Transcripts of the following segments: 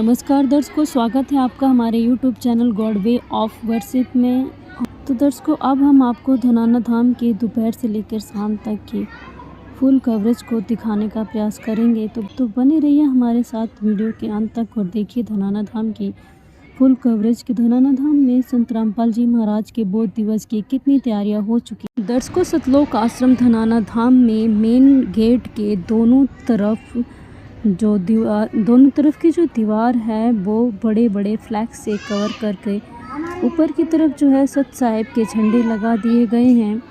नमस्कार दर्शकों, स्वागत है आपका हमारे YouTube channel God way of worship में। तो दर्शकों, अब हम आपको धनाना धाम के दोपहर से लेकर शाम तक की फुल कवरेज को दिखाने का प्रयास करेंगे। तो बने रहिए हमारे साथ वीडियो के अंत तक और देखिए धनाना धाम की फुल कवरेज की धनाना धाम में संत रामपाल जी महाराज के बोध दिवस की कितनी तैयारियां हो चुकी। दर्शकों, सतलोक आश्रम धनाना धाम में मेन गेट के दोनों तरफ की जो दीवार है वो बड़े बड़े फ्लैग से कवर करके ऊपर की तरफ जो है सत साहिब के झंडे लगा दिए गए हैं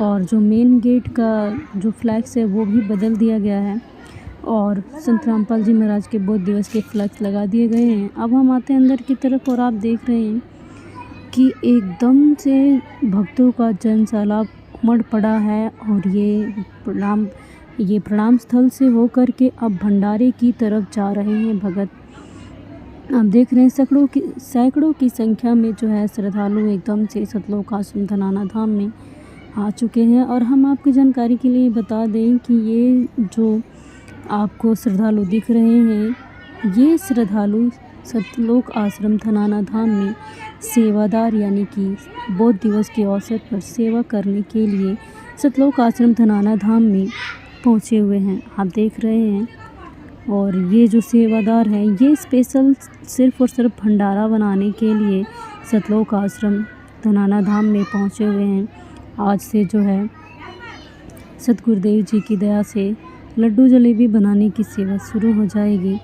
और जो मेन गेट का जो फ्लैग्स है वो भी बदल दिया गया है और संत रामपाल जी महाराज के बोध दिवस के फ्लैग्स लगा दिए गए हैं। अब हम आते हैं अंदर की तरफ और आप देख रहे हैं कि एकदम से भक्तों का जन सैलाब उमड़ पड़ा है और ये प्रणाम स्थल से होकर के अब भंडारे की तरफ जा रहे हैं भगत। आप देख रहे हैं सैकड़ों की संख्या में जो है श्रद्धालु एकदम से सतलोक आश्रम धनाना धाम में आ चुके हैं। और हम आपकी जानकारी के लिए बता दें कि ये जो आपको श्रद्धालु दिख रहे हैं ये श्रद्धालु सतलोक आश्रम धनाना धाम में सेवादार यानी कि बोध दिवस के अवसर पर सेवा करने के लिए सतलोक आश्रम धनाना धाम में पहुँचे हुए हैं, आप देख रहे हैं। और ये जो सेवादार हैं ये स्पेशल सिर्फ़ और सिर्फ भंडारा बनाने के लिए सतलोक आश्रम धनाना धाम में पहुँचे हुए हैं। आज से जो है सतगुरुदेव जी की दया से लड्डू जलेबी बनाने की सेवा शुरू हो जाएगी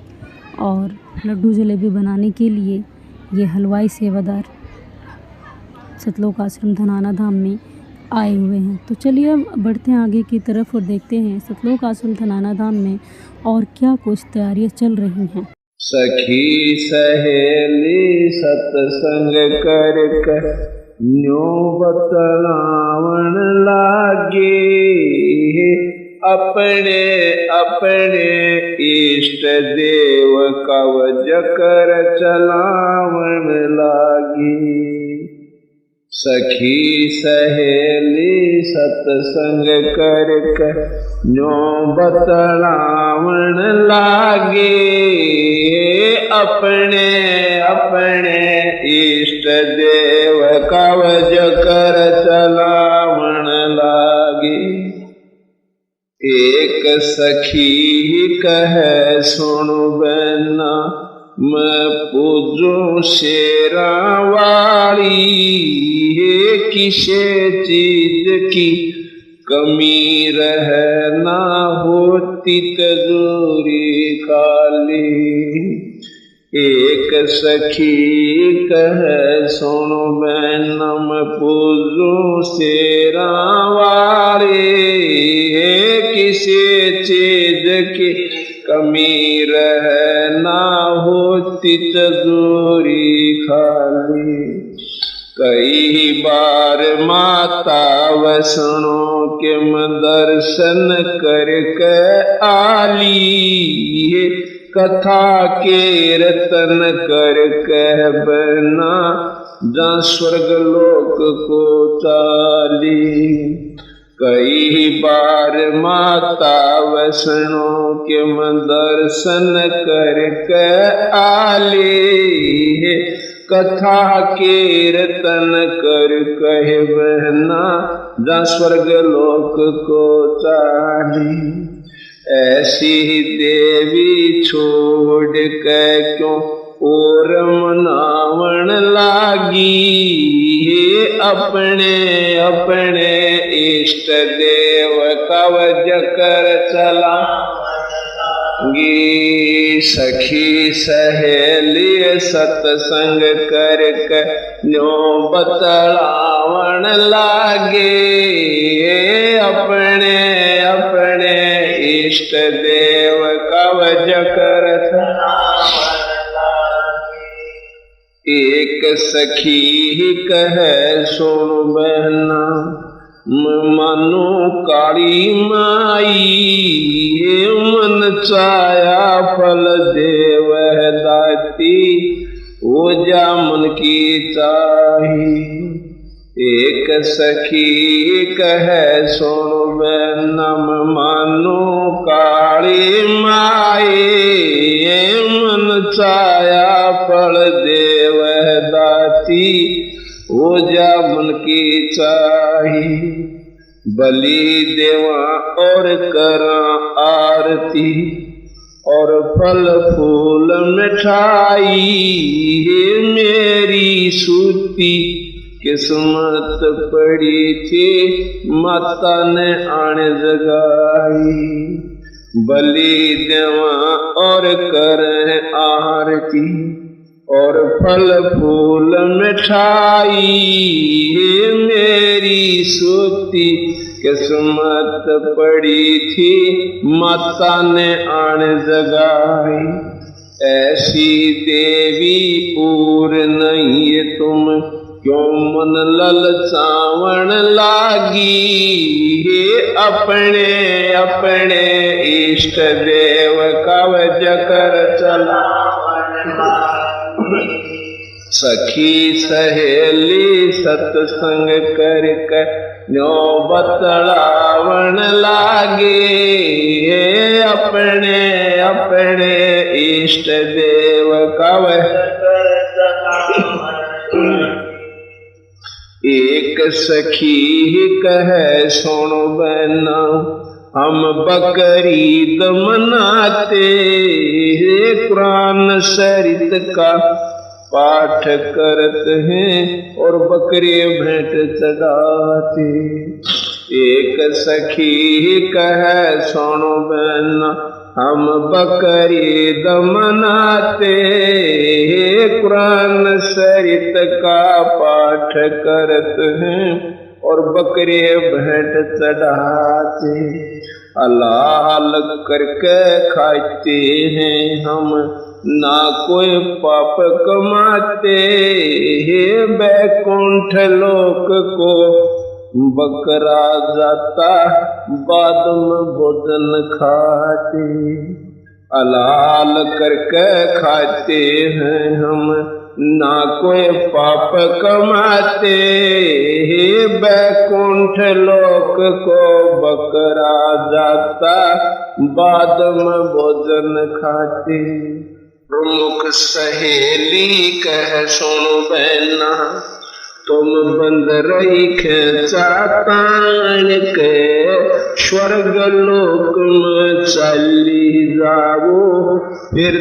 और लड्डू जलेबी बनाने के लिए ये हलवाई सेवादार सतलोक आश्रम धनाना धाम में आए हुए हैं। तो चलिए अब बढ़ते हैं आगे की तरफ और देखते हैं सतलोक आश्रम धनाना धाम में और क्या कुछ तैयारियां चल रही हैं। सखी सहेली सत्संग कर न्यो बतलावन लागे अपने अपने इष्ट देव कवच कर चलावन लागी। सखी सहेली सत्संग कर न्यो बतलावन लागे अपने अपने इष्ट देव कवच कर चलावन लागे। एक सखी कहे सुनु बहना मैं पूजू शेरा वाली किसे चीज की कमी रह ना होती तजूरी खाली। एक सखी कहे सुनो बैनम पूजू शेरा वाली किसी चीज की कमी रह ना होती तजूरी खाली। कई बार माता वैष्णो के दर्शन करके आली कथा कीर्तन करके बना जा स्वर्ग लोक को चाली। कई बार माता वैष्णो के दर्शन करके आली कथा कीर्तन कर कहे बहना जा स्वर्ग लोक को चाली। ऐसी देवी छोड़ के क्यों और मनावन लागी अपने अपने इष्ट देव कवच कर चला। सखी सहेली सत्संग कर न्यो बतलावन लागे अपने अपने इष्ट देव कवच कर चलावन लागे। एक सखी कहे सुनु बहना मनु काली माई मन चाया फल देव दाती ओजा मन की चाही। एक सखी कहे सुन नम मानो काली माए मन चाया फल देव दाती, ओजा मन की चाही। बलि देवा और करा आरती, और फल फूल मिठाई, हे मेरी सूती किस्मत पड़ी थी, माता ने आन जगाई। बलि देवा और करे आरती, और फल फूल मिठाई, हे मेरी सूती किस्मत पड़ी थी, माता ने आन जगाई। ऐसी देवी और नहीं तुम, क्यों मन ललचावण लागी, हे अपने अपने इष्ट देव कवच कर चलावण लागी। सखी सहेली सत्संग करके न्यो बतलावण लागे, हे अपने अपने इष्ट देव कवच कर चलावण। एक सखी कहे सुनो बहना, हम बकरीद मनाते, कुरान शरीत का पाठ करते हैं और बकरी भेंट चढ़ाते। एक सखी कहे सुनो बहना, हम बकरीद मनाते, कुरान शरीत का पाठ करते हैं और बकरे भेंट चढ़ाते। हलाल करके खाते हैं हम, ना कोई पाप कमाते, हे बैकुंठ लोक को बकरा जाता, बाद में भोजन खाते। हलाल करके खाते हैं हम, ना कोई पाप कमाते, हे बैकुंठ लोक को बकरा जाता, बाद में भोजन खाते। प्रमुख सहेली कह सुनो बहना, तुम बंद रही खेचा तान के, स्वर्ग लोक में चली जाओ, फिर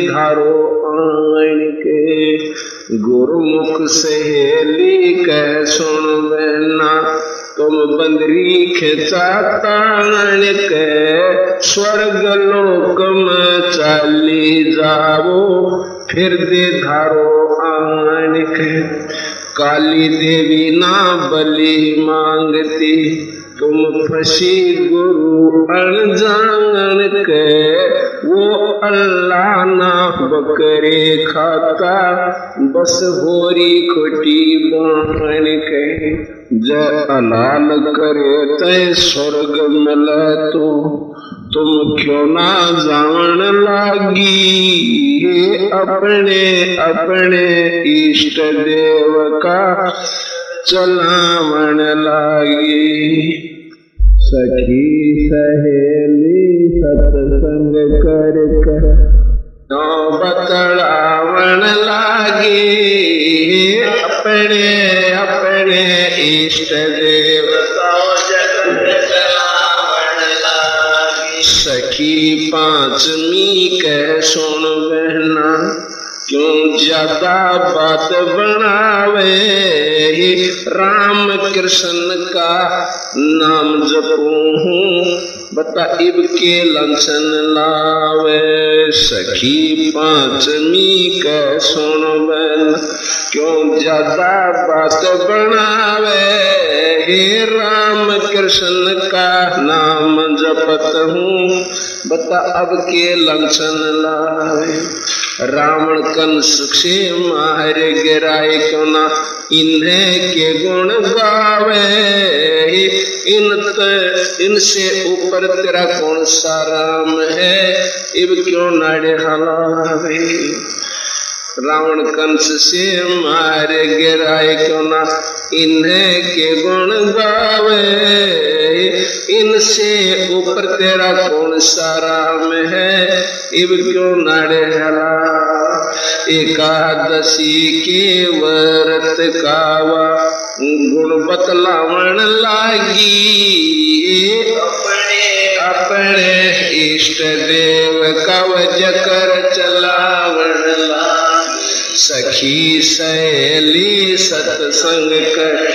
धारो आन के। गुरुमुख सहेली कह सुन बहना, तुम बंदरी खेचा तान के, स्वर्ग लोक में चली जाओ, फिर धारो आन के। काली देवी ना बलि मांगती, तुम फंसी गुरु अनजान के, वो अल्लाह ना बकरे खाता, बस होरी खोटी बाण के। जय हलाल करे तय स्वर्ग मिले तो, तुम क्यों ना जान लागी, हे अपने अपने इष्ट देव का चलावन लागी। सखी सहेली सत्संग कर नो बतलावन लागी, अपने अपने इष्ट देव का चलावन लागी। सखी पांचवी कह सुन बहना, क्यों ज्यादा बात बनावे, राम कृष्ण का नाम जपूं, बता इब के लंचन लावे। सखी पांचवी कह सुन बहना, क्यों ज्यादा बात बनावे, हे राम कृष्ण का नाम जपत हूँ, बता अब के लंचन लावे। रावण कंस से मार गिराए, क्यों ना इन्हें के गुण गावे, इनसे ऊपर तेरा कौन सा राम है, इब क्यों नाड़े हलावे। रावण कंस से मार गिराए, क्यों ना इन्हें के गुण गावे, इनसे ऊपर तेरा कौन सा राम है, इब क्यों नाड़े हला। एकादशी के व्रत कावा गुण बतलावण लागी, अपने इष्ट देव कवच कर चलावण लागी। सखी सहेली सत्संग कर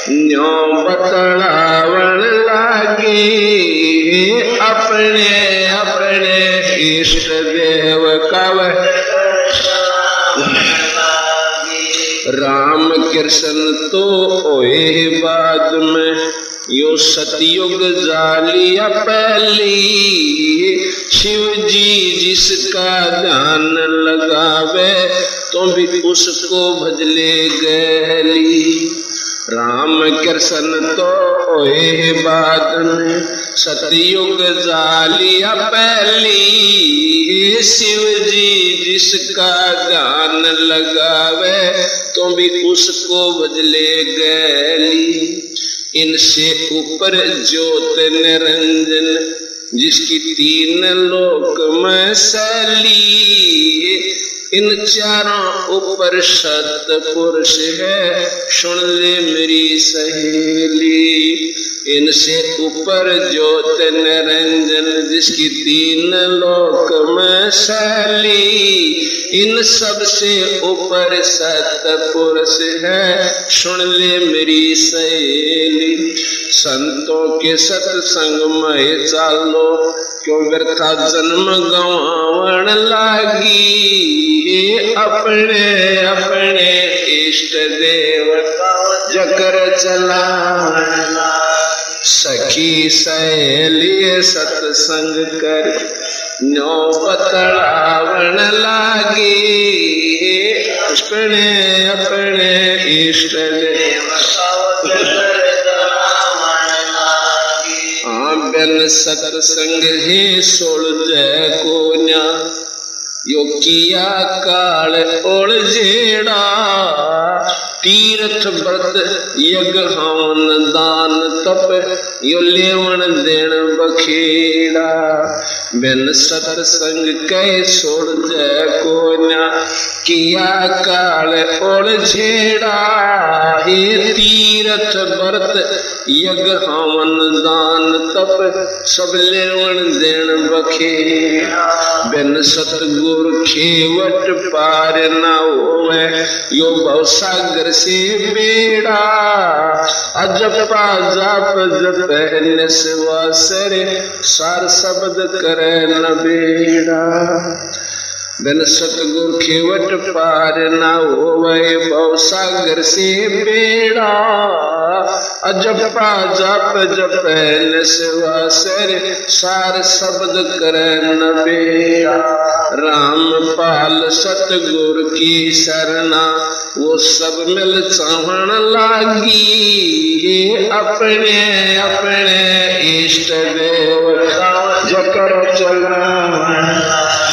न्यों बतलावण लागी, अपने अपने इष्ट देव कवच। राम कृष्ण तो होए बाद में, यो सतयुग जालिया पहली। शिव जी जिसका ध्यान लगावे, तो भी उसको भजले गली। राम कृष्ण तो होए बाद में, सतयुग जालिया पहली। शिव जी जिसका ध्यान लगावे, तो भी उसको भजले गली। इनसे ऊपर ज्योत निरंजन, जिसकी तीन लोक में शैली। इन चारों ऊपर सतपुरुष है, सुन ले मेरी सहेली। इनसे ऊपर ज्योत निरंजन, जिसकी तीन लोक में शैली। इन सब से ऊपर सतपुरुष है, सुन ले मेरी सहेली। संतों के सत्संग में चालो, क्यों व्यर्था जन्म गंवावण लागी। अपने अपने इष्ट देव जकर चलावण लागी। सखी सहेली सत्संग कर न्यो बतलावण लागी। अपने अपने इष्ट देव बिन सत्संग ही सोल जय कोन्या। यो किया काल ओल जेड़ा, तीर्थ व्रत यज्ञ हवन दान तप, यो लेवण देण बखेड़ा। बिन सत्संग कै सोल जय कोन्या, किया काल ओल झेड़ा। हे तीर्थ व्रत यज्ञ हवन दान तप, सब लेवण देण बखेड़ा। बिन सतगुर खेवट पार न होवे, यो भवसागर से बेड़ा। अजपा जाप जप निस्वासरे, सार शब्द करे न बेड़ा। बिन सतगुर खेवट पार न होवे, भवसागर से बेड़ा। अजपा जाप जप निस्वासरे, सार शब्द करे न बेड़ा। रामपाल सतगुर की शरणा, वो सब मिल चाहण लागी। अपने अपने इष्ट देव जकर चलावण लागी।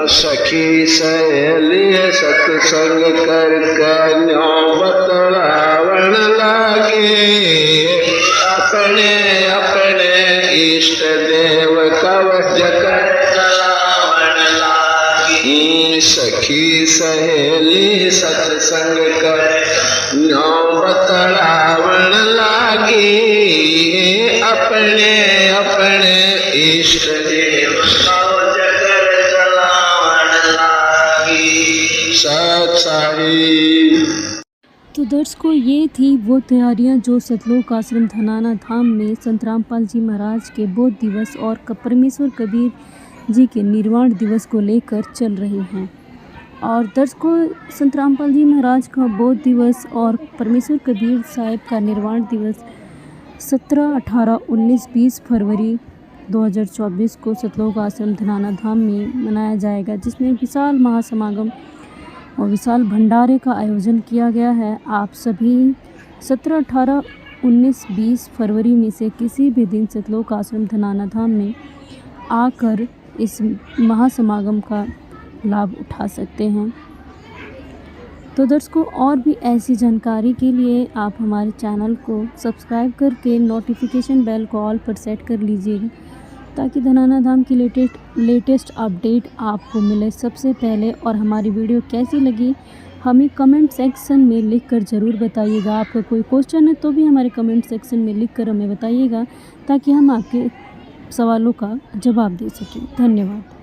सखी सहेली सत्संग कर न्यो बतलावण लागे। अपने अपने इष्ट देव कवच कर चलावण लागे। सखी सहेली सत्संग कर न्यो बतलावण लागे। अपने अपने इष्ट देव कवच कर चलावण लागे। सत्साई। तो दर्शकों, ये थी वो तैयारियां जो सतलोक आश्रम धनाना धाम में संत रामपाल जी महाराज के बोध दिवस और परमेश्वर कबीर जी के निर्वाण दिवस को लेकर चल रही हैं। और दर्शकों, संत रामपाल जी महाराज का बोध दिवस और परमेश्वर कबीर साहिब का निर्वाण दिवस 17, 18, 19, 20 फरवरी 2024 को सतलोक आश्रम धनाना धाम में मनाया जाएगा, जिसमें विशाल महासमागम और विशाल भंडारे का आयोजन किया गया है। आप सभी 17, 18, 19, 20 फरवरी में से किसी भी दिन सतलोक आश्रम धनाना धाम में आकर इस महासमागम का लाभ उठा सकते हैं। तो दर्शकों, और भी ऐसी जानकारी के लिए आप हमारे चैनल को सब्सक्राइब करके नोटिफिकेशन बेल को ऑल पर सेट कर लीजिएगा, ताकि धनाना धाम की लेटेस्ट अपडेट आपको मिले सबसे पहले। और हमारी वीडियो कैसी लगी हमें कमेंट सेक्शन में लिखकर ज़रूर बताइएगा। आपका कोई क्वेश्चन है तो भी हमारे कमेंट सेक्शन में लिखकर हमें बताइएगा, ताकि हम आपके सवालों का जवाब दे सकें। धन्यवाद।